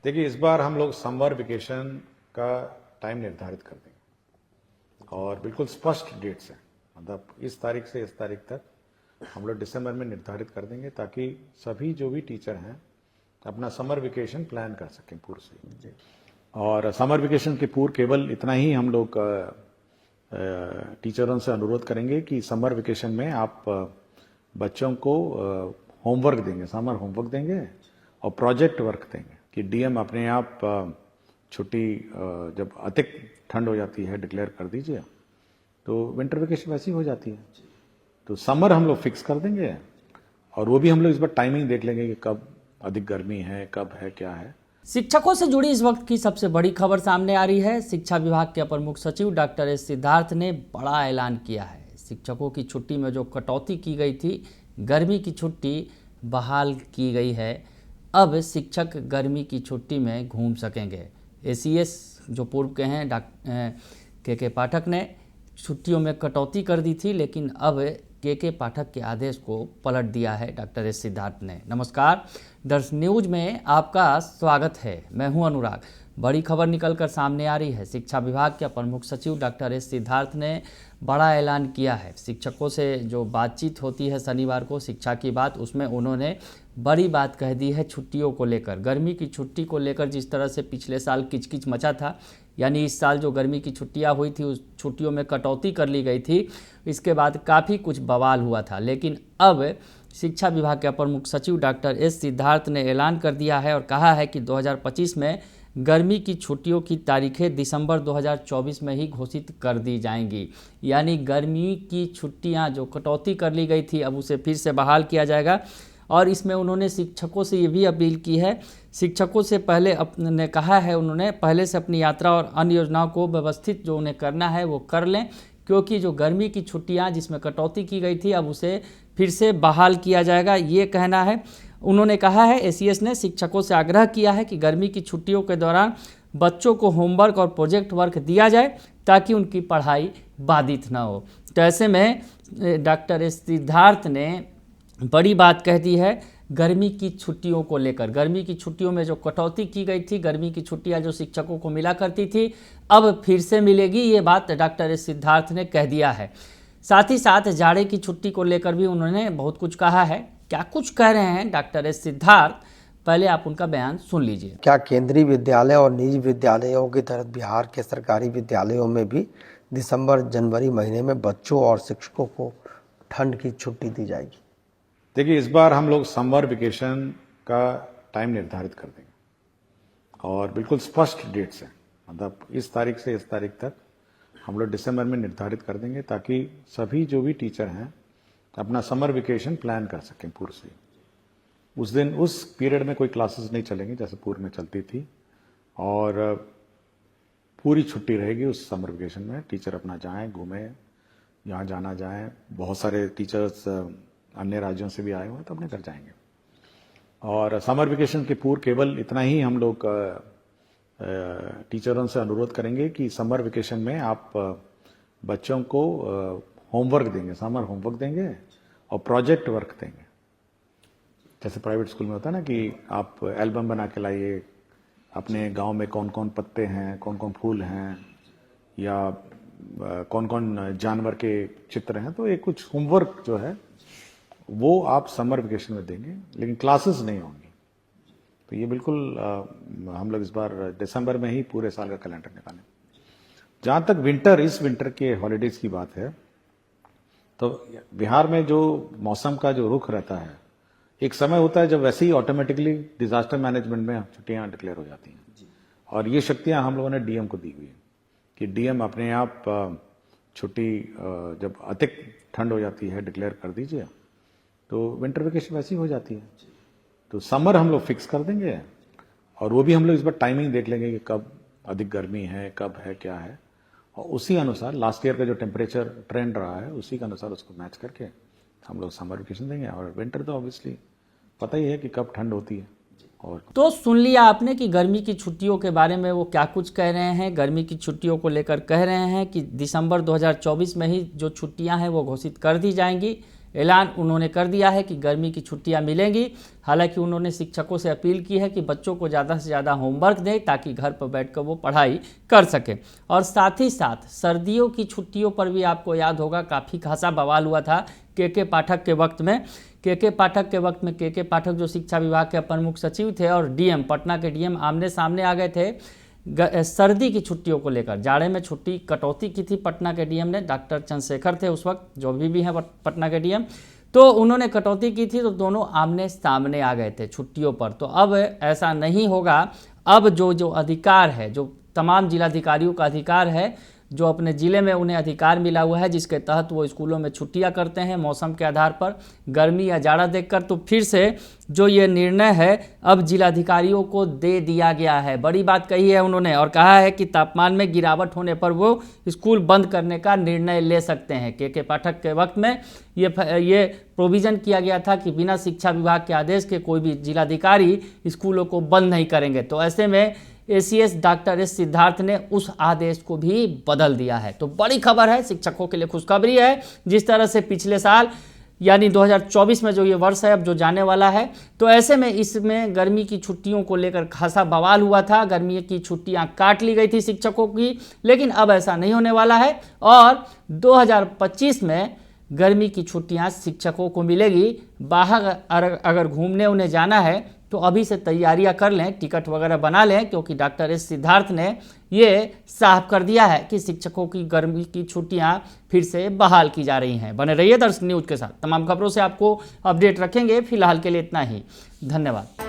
देखिए, इस बार हम लोग समर वेकेशन का टाइम निर्धारित कर देंगे और बिल्कुल स्पष्ट डेट्स हैं। मतलब इस तारीख से इस तारीख तक हम लोग दिसंबर में निर्धारित कर देंगे ताकि सभी जो भी टीचर हैं अपना समर वेकेशन प्लान कर सकें पूर्व से। और समर वेकेशन के पूर्व केवल इतना ही हम लोग टीचरों से अनुरोध करेंगे कि समर वेकेशन में आप बच्चों को होमवर्क देंगे, समर होमवर्क देंगे और प्रोजेक्ट वर्क देंगे कि डीएम अपने आप छुट्टी जब अधिक ठंड हो जाती है डिक्लेयर कर दीजिए, तो विंटर वेकेशन वैसी हो जाती है। तो समर हम लोग फिक्स कर देंगे और वो भी हम लोग इस बार टाइमिंग देख लेंगे कि कब अधिक गर्मी है, कब है, क्या है। शिक्षकों से जुड़ी इस वक्त की सबसे बड़ी खबर सामने आ रही है। शिक्षा विभाग के अपर मुख्य सचिव डॉक्टर एस सिद्धार्थ ने बड़ा ऐलान किया है। शिक्षकों की छुट्टी में जो कटौती की गई थी, गर्मी की छुट्टी बहाल की गई है। अब शिक्षक गर्मी की छुट्टी में घूम सकेंगे। एसीएस जो पूर्व के हैं के पाठक ने छुट्टियों में कटौती कर दी थी, लेकिन अब के पाठक के आदेश को पलट दिया है डॉक्टर एस सिद्धार्थ ने। नमस्कार, दर्श न्यूज में आपका स्वागत है। मैं हूं अनुराग। बड़ी खबर निकलकर सामने आ रही है। शिक्षा विभाग के अपर मुख्य सचिव डॉक्टर एस सिद्धार्थ ने बड़ा ऐलान किया है। शिक्षकों से जो बातचीत होती है शनिवार को, शिक्षा की बात, उसमें उन्होंने बड़ी बात कह दी है छुट्टियों को लेकर। गर्मी की छुट्टी को लेकर जिस तरह से पिछले साल किचकिच मचा था, यानी इस साल जो गर्मी की छुट्टियां हुई थी उस छुट्टियों में कटौती कर ली गई थी, इसके बाद काफ़ी कुछ बवाल हुआ था। लेकिन अब शिक्षा विभाग के अपर मुख्य सचिव डॉक्टर एस सिद्धार्थ ने ऐलान कर दिया है और कहा है कि 2025 में गर्मी की छुट्टियों की तारीखें दिसंबर 2024 में ही घोषित कर दी जाएंगी। यानी गर्मी की छुट्टियां जो कटौती कर ली गई थी, अब उसे फिर से बहाल किया जाएगा। और इसमें उन्होंने शिक्षकों से ये भी अपील की है, शिक्षकों से पहले अपने कहा है, उन्होंने पहले से अपनी यात्रा और अन्य योजनाओं को व्यवस्थित जो उन्हें करना है वो कर लें, क्योंकि जो गर्मी की छुट्टियां जिसमें कटौती की गई थी, अब उसे फिर से बहाल किया जाएगा, ये कहना है। उन्होंने कहा है, एसीएस ने शिक्षकों से आग्रह किया है कि गर्मी की छुट्टियों के दौरान बच्चों को होमवर्क और प्रोजेक्ट वर्क दिया जाए ताकि उनकी पढ़ाई बाधित ना हो। तो ऐसे में डॉक्टर एस सिद्धार्थ ने बड़ी बात कह दी है गर्मी की छुट्टियों को लेकर। गर्मी की छुट्टियों में जो कटौती की गई थी, गर्मी की छुट्टियां जो शिक्षकों को मिला करती थी, अब फिर से मिलेगी, ये बात डॉक्टर एस सिद्धार्थ ने कह दिया है। साथ ही साथ जाड़े की छुट्टी को लेकर भी उन्होंने बहुत कुछ कहा है। क्या कुछ कह रहे हैं डॉक्टर एस सिद्धार्थ, पहले आप उनका बयान सुन लीजिए। क्या केंद्रीय विद्यालय और निजी विद्यालयों की तरह बिहार के सरकारी विद्यालयों में भी दिसंबर जनवरी महीने में बच्चों और शिक्षकों को ठंड की छुट्टी दी जाएगी? देखिए, इस बार हम लोग समर वेकेशन का टाइम निर्धारित कर देंगे और बिल्कुल स्पष्ट डेट्स हैं। मतलब इस तारीख से इस तारीख तक हम लोग दिसंबर में निर्धारित कर देंगे ताकि सभी जो भी टीचर हैं अपना समर वेकेशन प्लान कर सकें पूर्व से। उस दिन उस पीरियड में कोई क्लासेस नहीं चलेंगी जैसे पूर्व में चलती थी, और पूरी छुट्टी रहेगी उस समर वेकेशन में। टीचर अपना जाएं, घूमें, यहाँ जाना जाएं। बहुत सारे टीचर्स अन्य राज्यों से भी आए हुए हैं तो अपने घर जाएंगे। और समर वेकेशन के पूर्व केवल इतना ही हम लोग टीचरों से अनुरोध करेंगे कि समर वेकेशन में आप बच्चों को होमवर्क देंगे, समर होमवर्क देंगे और प्रोजेक्ट वर्क देंगे। जैसे प्राइवेट स्कूल में होता है ना कि आप एल्बम बना के लाइए, अपने गांव में कौन कौन पत्ते हैं, कौन कौन फूल हैं, या कौन कौन जानवर के चित्र हैं, तो ये कुछ होमवर्क जो है वो आप समर वेकेशन में देंगे, लेकिन क्लासेस नहीं होंगी। तो ये बिल्कुल हम लोग इस बार दिसंबर में ही पूरे साल का कैलेंडर निकालें। जहाँ तक इस विंटर के हॉलीडेज की बात है, तो बिहार में जो मौसम का जो रुख रहता है, एक समय होता है जब वैसे ही ऑटोमेटिकली डिजास्टर मैनेजमेंट में छुट्टियां डिक्लेयर हो जाती हैं, और ये शक्तियां हम लोगों ने डीएम को दी हुई है कि डीएम अपने आप छुट्टी जब अधिक ठंड हो जाती है डिक्लेयर कर दीजिए, तो विंटर वेकेशन वैसी हो जाती है। तो समर हम लोग फिक्स कर देंगे और वो भी हम लोग इस बार टाइमिंग देख लेंगे कि कब अधिक गर्मी है, कब है, क्या है, और उसी अनुसार लास्ट ईयर का जो टेम्परेचर ट्रेंड रहा है उसी के अनुसार उसको मैच करके हम लोग समर वेकेशन देंगे। और विंटर तो ऑब्वियसली पता ही है कि कब ठंड होती है। और तो सुन लिया आपने कि गर्मी की छुट्टियों के बारे में वो क्या कुछ कह रहे हैं। गर्मी की छुट्टियों को लेकर कह रहे हैं कि दिसंबर 2024 में ही जो छुट्टियां हैं वो घोषित कर दी जाएंगी। ऐलान उन्होंने कर दिया है कि गर्मी की छुट्टियां मिलेंगी। हालांकि उन्होंने शिक्षकों से अपील की है कि बच्चों को ज़्यादा से ज़्यादा होमवर्क दें ताकि घर पर बैठकर वो पढ़ाई कर सकें। और साथ ही साथ सर्दियों की छुट्टियों पर भी आपको याद होगा काफ़ी खासा बवाल हुआ था के पाठक के वक्त में। के पाठक जो शिक्षा विभाग के अपर मुख्य सचिव थे और डीएम पटना के डीएम आमने सामने आ गए थे सर्दी की छुट्टियों को लेकर। जाड़े में छुट्टी कटौती की थी पटना के डीएम ने, डॉक्टर चंद्रशेखर थे उस वक्त, जो भी हैं पटना के डीएम, तो उन्होंने कटौती की थी, तो दोनों आमने सामने आ गए थे छुट्टियों पर। तो अब ऐसा नहीं होगा। अब जो अधिकार है, जो तमाम जिलाधिकारियों का अधिकार है, जो अपने ज़िले में उन्हें अधिकार मिला हुआ है, जिसके तहत वो स्कूलों में छुट्टियां करते हैं मौसम के आधार पर, गर्मी या जाड़ा देखकर, तो फिर से जो ये निर्णय है अब जिलाधिकारियों को दे दिया गया है। बड़ी बात कही है उन्होंने और कहा है कि तापमान में गिरावट होने पर वो स्कूल बंद करने का निर्णय ले सकते हैं। के पाठक के वक्त में ये प्रोविज़न किया गया था कि बिना शिक्षा विभाग के आदेश के कोई भी जिलाधिकारी स्कूलों को बंद नहीं करेंगे। तो ऐसे में एसीएस डॉक्टर एस सिद्धार्थ ने उस आदेश को भी बदल दिया है। तो बड़ी खबर है, शिक्षकों के लिए खुशखबरी है। जिस तरह से पिछले साल यानी 2024 में जो ये वर्ष है अब जो जाने वाला है, तो ऐसे में इसमें गर्मी की छुट्टियों को लेकर खासा बवाल हुआ था। गर्मी की छुट्टियां काट ली गई थी शिक्षकों की, लेकिन अब ऐसा नहीं होने वाला है और 2025 में गर्मी की छुट्टियां शिक्षकों को मिलेगी। बाहर अगर घूमने उन्हें जाना है तो अभी से तैयारियां कर लें, टिकट वगैरह बना लें, क्योंकि डॉक्टर एस सिद्धार्थ ने ये साफ कर दिया है कि शिक्षकों की गर्मी की छुट्टियां फिर से बहाल की जा रही हैं। बने रहिए दर्शक न्यूज़ के साथ, तमाम खबरों से आपको अपडेट रखेंगे। फिलहाल के लिए इतना ही, धन्यवाद।